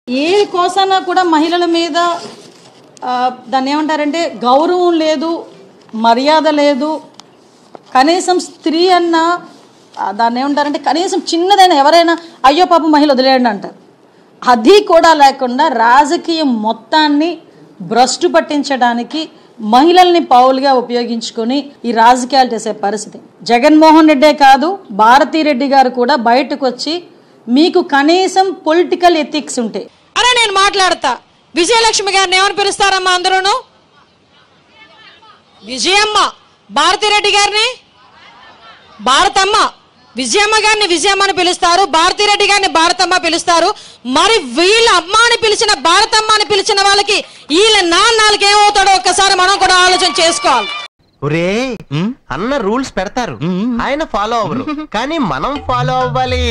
ఏ కోసాన కూడా మహిళల మీద దాన్ని ఏమంటారంటే గౌరవం లేదు, మర్యాద లేదు. కనీసం స్త్రీ అన్న దాన్ని ఏమంటారంటే కనీసం చిన్నదైనా ఎవరైనా అయ్యో పాప మహిళ వదిలేయండి అంటారు. అది కూడా లేకుండా రాజకీయం మొత్తాన్ని భ్రష్టు పట్టించడానికి మహిళల్ని పౌలుగా ఉపయోగించుకొని ఈ రాజకీయాలు చేసే పరిస్థితి. జగన్మోహన్ రెడ్డే కాదు, భారతీరెడ్డి గారు కూడా బయటకు వచ్చి మీకు కనీసం పొలిటికల్ ఎథిక్స్ ఉంటే అరే నేను మాట్లాడతా. విజయలక్ష్మి గారిని ఏమని పిలుస్తారమ్మా అందరూను? విజయమ్మ. భారతీరెడ్డి గారిని భారతమ్మ. విజయమ్మ గారిని విజయమ్మ అని పిలుస్తారు, భారతీరెడ్డి గారిని భారతమ్మ పిలుస్తారు. మరి వీళ్ళ అమ్మ అని పిలిచిన భారతమ్మ అని పిలిచిన వాళ్ళకి వీళ్ళ నాన్నకి ఏమవుతాడో ఒక్కసారి మనం కూడా ఆలోచన చేసుకోవాలి. ఒరే అన్న రూల్స్ పెడతారు, ఆయన ఫాలో అవ్వరు, కానీ మనం ఫాలో అవ్వాలి.